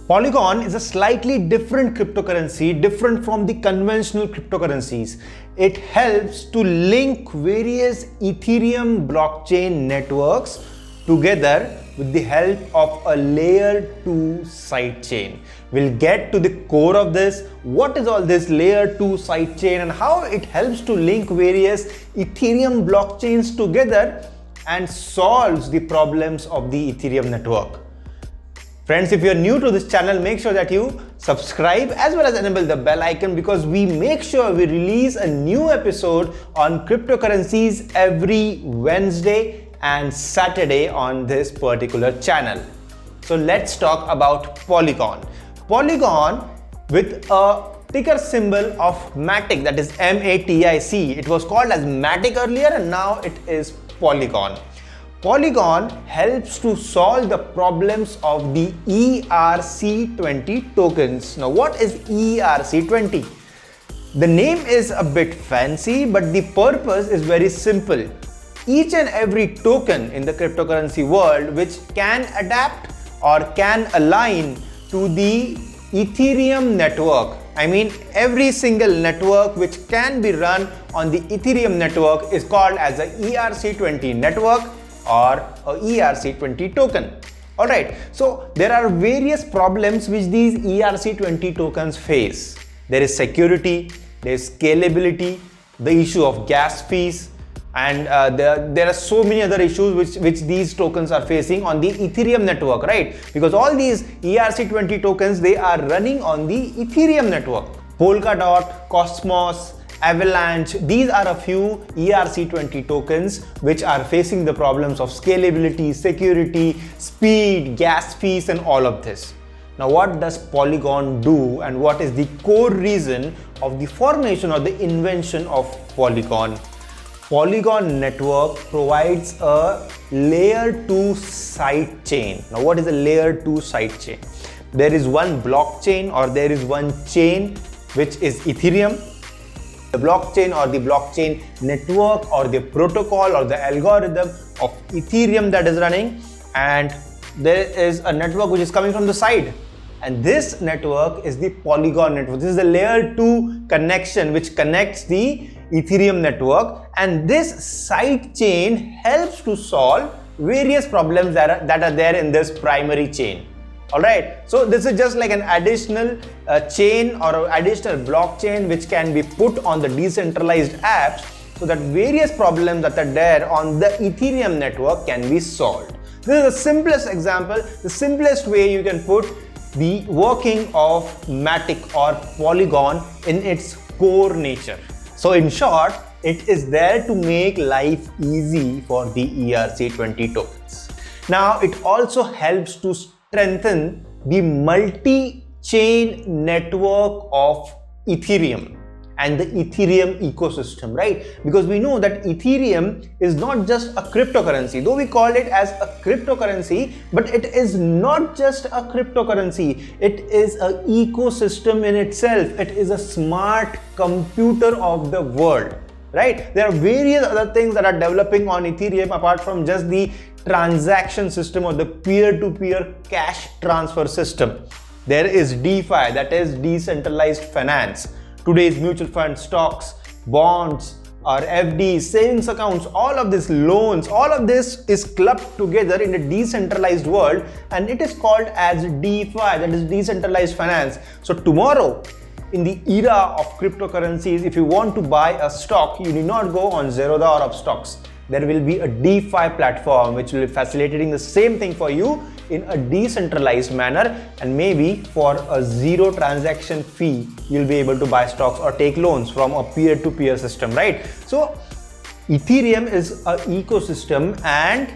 Polygon is a slightly different cryptocurrency, different from the conventional cryptocurrencies. It helps to link various Ethereum blockchain networks together with the help of a layer 2 sidechain. We'll get to the core of this, what is all this layer 2 sidechain and how it helps to link various Ethereum blockchains together and solves the problems of the Ethereum network. Friends, if you're new to this channel, make sure that you subscribe as well as enable the bell icon, because we make sure we release a new episode on cryptocurrencies every Wednesday and Saturday on this particular channel. So let's talk about Polygon. Polygon, with a ticker symbol of MATIC, that is MATIC. It was called as MATIC earlier and now it is Polygon. Polygon helps to solve the problems of the ERC20 tokens. Now, what is ERC20? The name is a bit fancy, but the purpose is very simple. Each and every token in the cryptocurrency world which can adapt or can align to the Ethereum network. I mean, every single network which can be run on the Ethereum network is called as a ERC20 network or a ERC20 token. Alright, so there are various problems which these ERC20 tokens face. There is security, there is scalability, the issue of gas fees, and there are so many other issues which these tokens are facing on the Ethereum network, right? Because all these ERC20 tokens, they are running on the Ethereum network. Polkadot, Cosmos, Avalanche, these are a few ERC20 tokens which are facing the problems of scalability, security, speed, gas fees and all of this. Now, what does Polygon do and what is the core reason of the formation or the invention of Polygon? Polygon network provides a layer 2 sidechain. Now, what is a layer 2 sidechain? There is one blockchain or there is one chain which is Ethereum. The blockchain or the blockchain network or the protocol or the algorithm of Ethereum that is running, and there is a network which is coming from the side, and this network is the Polygon network. This is the layer 2 connection which connects the Ethereum network, and this side chain helps to solve various problems that are there in this primary chain. Alright, so this is just like an additional chain or additional blockchain which can be put on the decentralized apps so that various problems that are there on the Ethereum network can be solved. This is the simplest example, the simplest way you can put the working of MATIC or Polygon in its core nature. So in short, it is there to make life easy for the ERC20 tokens. Now, it also helps to strengthen the multi-chain network of Ethereum and the Ethereum ecosystem, right? Because we know that Ethereum is not just a cryptocurrency, though we call it as a cryptocurrency, but it is not just a cryptocurrency. It is an ecosystem in itself. It is a smart computer of the world, right? There are various other things that are developing on Ethereum apart from just the transaction system or the peer-to-peer cash transfer system. There is DeFi, that is decentralized finance. Today's mutual funds, stocks, bonds, or FDs, savings accounts, all of this, loans, all of this is clubbed together in a decentralized world, and it is called as DeFi, that is decentralized finance. So tomorrow, in the era of cryptocurrencies, if you want to buy a stock, you need not go on Zerodha or Upstocks. There will be a DeFi platform which will be facilitating the same thing for you in a decentralized manner, and maybe for a zero transaction fee, you'll be able to buy stocks or take loans from a peer-to-peer system, right? So Ethereum is an ecosystem, and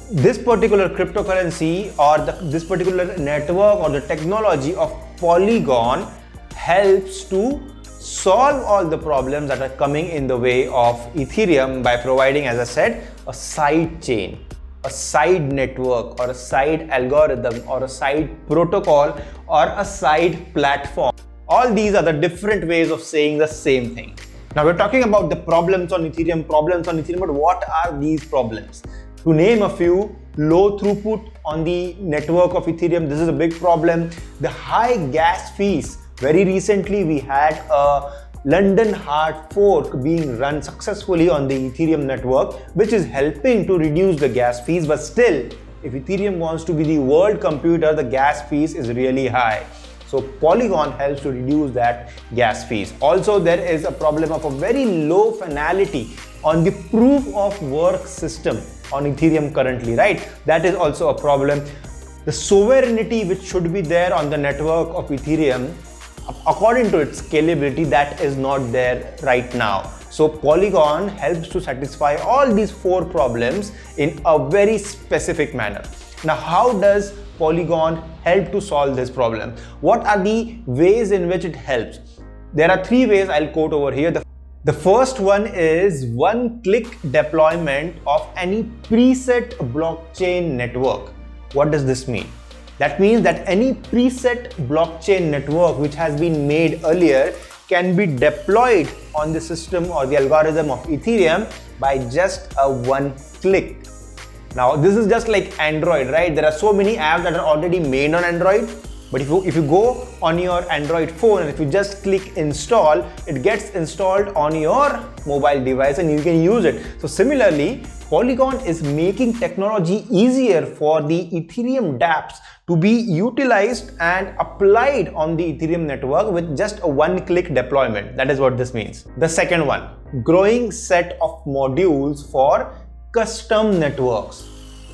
this particular cryptocurrency or this particular network or the technology of Polygon helps to solve all the problems that are coming in the way of Ethereum by providing, as I said, a side chain, a side network or a side algorithm or a side protocol or a side platform. All these are the different ways of saying the same thing. Now we're talking about the problems on Ethereum, but what are these problems? To name a few, low throughput on the network of Ethereum. This is a big problem. The high gas fees. Very recently, we had a London hard fork being run successfully on the Ethereum network, which is helping to reduce the gas fees. But still, if Ethereum wants to be the world computer, the gas fees is really high. So Polygon helps to reduce that gas fees. Also, there is a problem of a very low finality on the proof of work system on Ethereum currently, right? That is also a problem. The sovereignty which should be there on the network of Ethereum, according to its scalability, that is not there right now. So Polygon helps to satisfy all these four problems in a very specific manner. Now, how does Polygon help to solve this problem? What are the ways in which it helps? There are three ways I'll quote over here. The first one is one-click deployment of any preset blockchain network. What does this mean? That means that any preset blockchain network which has been made earlier can be deployed on the system or the algorithm of Ethereum by just a one click. Now, this is just like Android, right? There are so many apps that are already made on Android. But if you go on your Android phone and if you just click install, it gets installed on your mobile device and you can use it. So similarly, Polygon is making technology easier for the Ethereum dApps to be utilized and applied on the Ethereum network with just a one-click deployment. That is what this means. The second one, growing set of modules for custom networks.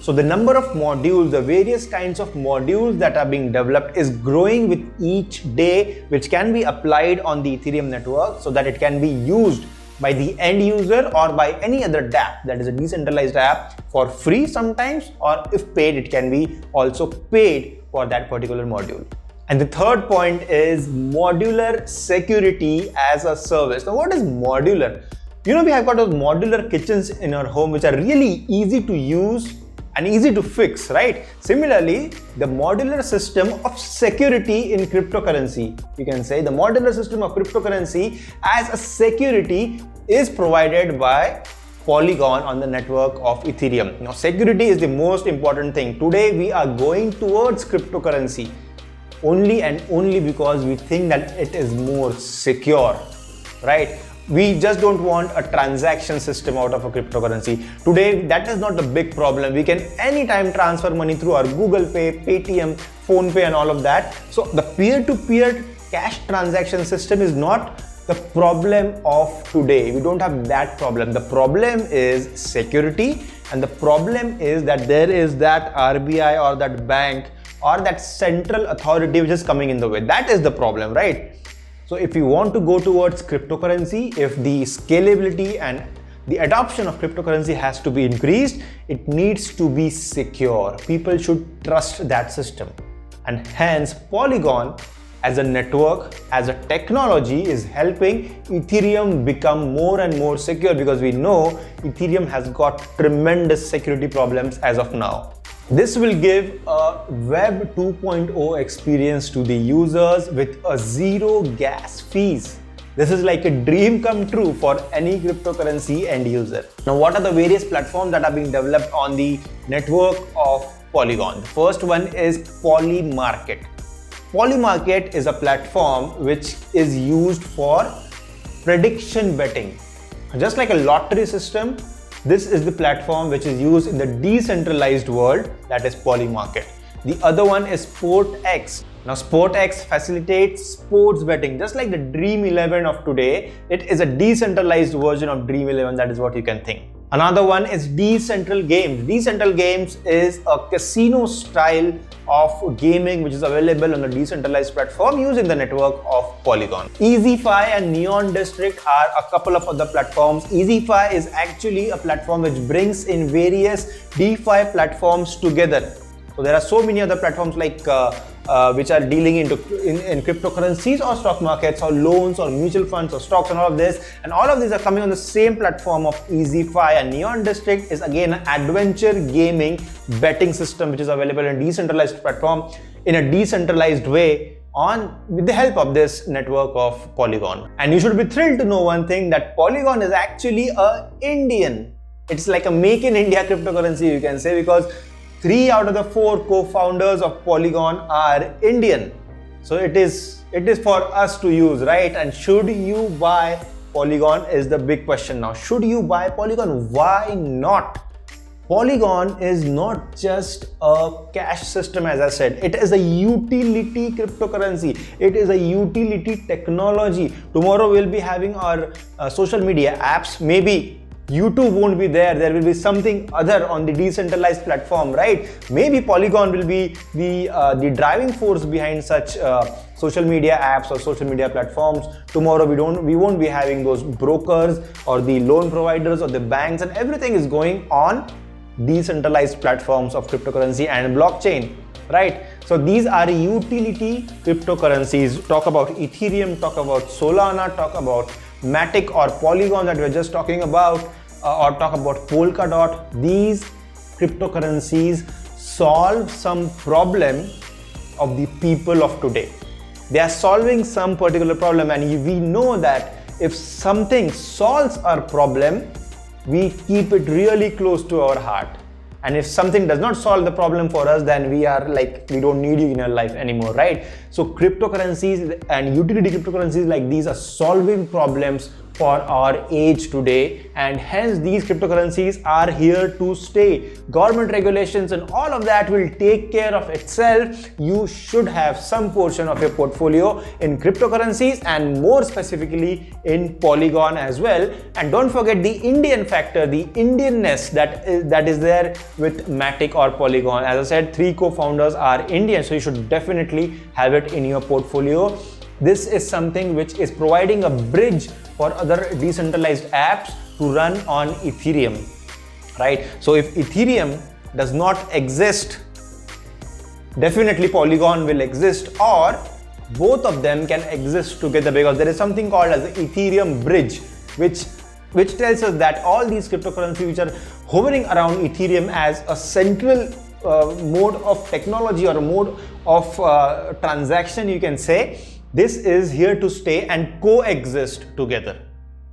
So the number of modules, the various kinds of modules that are being developed is growing with each day, which can be applied on the Ethereum network so that it can be used by the end user or by any other dApp, that is a decentralized app, for free sometimes, or if paid, it can be also paid for that particular module. And the third point is modular security as a service. Now, what is modular? You know, we have got those modular kitchens in our home which are really easy to use and easy to fix, right? Similarly, the modular system of security in cryptocurrency, you can say the modular system of cryptocurrency as a security is provided by Polygon on the network of Ethereum. Now, security is the most important thing. Today, we are going towards cryptocurrency only and only because we think that it is more secure, right? We just don't want a transaction system out of a cryptocurrency. Today, that is not a big problem. We can anytime transfer money through our Google Pay, Paytm, PhonePe and all of that. So the peer-to-peer cash transaction system is not the problem of today. We don't have that problem. The problem is security, and the problem is that there is that RBI or that bank or that central authority which is coming in the way. That is the problem, right? So if you want to go towards cryptocurrency, if the scalability and the adoption of cryptocurrency has to be increased, it needs to be secure. People should trust that system. And hence, Polygon as a network, as a technology is helping Ethereum become more and more secure, because we know Ethereum has got tremendous security problems as of now. This will give a Web 2.0 experience to the users with a zero gas fees. This is like a dream come true for any cryptocurrency end user. Now, what are the various platforms that are being developed on the network of Polygon? The first one is Polymarket. Polymarket is a platform which is used for prediction betting. Just like a lottery system, this is the platform which is used in the decentralized world, that is Polymarket. The other one is SportX. Now, SportX facilitates sports betting, just like the Dream 11 of today. It is a decentralized version of Dream 11, that is what you can think. Another one is Decentral Games. Decentral Games is a casino style of gaming which is available on the decentralized platform using the network of Polygon. EasyFi and Neon District are a couple of other platforms. EasyFi is actually a platform which brings in various DeFi platforms together. So there are so many other platforms like which are dealing in cryptocurrencies or stock markets or loans or mutual funds or stocks and all of this. And all of these are coming on the same platform of EasyFi. And Neon District is again an adventure gaming betting system which is available in a decentralized platform in a decentralized way with the help of this network of Polygon. And you should be thrilled to know one thing, that Polygon is actually a Indian. It's like a make in India cryptocurrency, you can say, because 3 out of the 4 co-founders of Polygon are Indian. So it is for us to use, right? And should you buy Polygon is the big question now. Should you buy Polygon? Why not? Polygon is not just a cash system, as I said. It is a utility cryptocurrency. It is a utility technology. Tomorrow we'll be having our social media apps. Maybe YouTube won't be there. There will be something other on the decentralized platform, right? Maybe Polygon will be the driving force behind such social media apps or social media platforms. Tomorrow we won't be having those brokers or the loan providers or the banks, and everything is going on decentralized platforms of cryptocurrency and blockchain, right? So these are utility cryptocurrencies. Talk about Ethereum, talk about Solana, talk about Matic or Polygon that we're just talking about, or talk about Polkadot. These cryptocurrencies solve some problem of the people of today. They are solving some particular problem, and we know that if something solves our problem, we keep it really close to our heart. And if something does not solve the problem for us, then we are like, we don't need you in our life anymore, right? So cryptocurrencies and utility cryptocurrencies like these are solving problems for our age today, and hence these cryptocurrencies are here to stay. Government regulations and all of that will take care of itself. You should have some portion of your portfolio in cryptocurrencies, and more specifically in Polygon as well. And don't forget the Indian factor, the Indianness that is there with Matic or Polygon. As I said, 3 co-founders are Indian, so you should definitely have it in your portfolio. This is something which is providing a bridge for other decentralized apps to run on Ethereum, right? So if Ethereum does not exist, definitely Polygon will exist, or both of them can exist together, because there is something called as the Ethereum bridge, which tells us that all these cryptocurrencies which are hovering around Ethereum as a central mode of technology or a mode of transaction, you can say, this is here to stay and coexist together.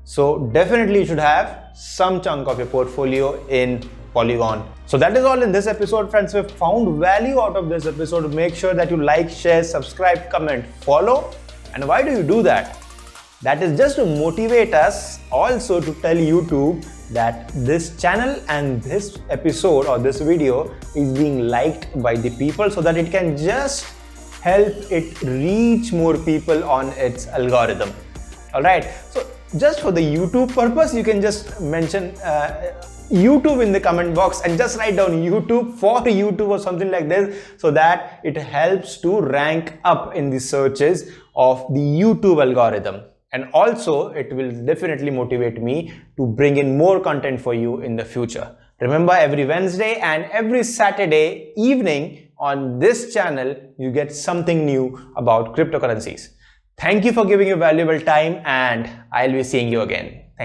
So definitely you should have some chunk of your portfolio in Polygon. So that is all in this episode, friends. If you found value out of this episode, make sure that you like, share, subscribe, comment, follow. And why do you do that? That is just to motivate us, also to tell YouTube that this channel and this episode or this video is being liked by the people, so that it can just help it reach more people on its algorithm. All right, so just for the YouTube purpose, you can just mention YouTube in the comment box and just write down YouTube for YouTube or something like this, so that it helps to rank up in the searches of the YouTube algorithm. And also it will definitely motivate me to bring in more content for you in the future. Remember, every Wednesday and every Saturday evening on this channel, you get something new about cryptocurrencies. Thank you for giving your valuable time, and I'll be seeing you again.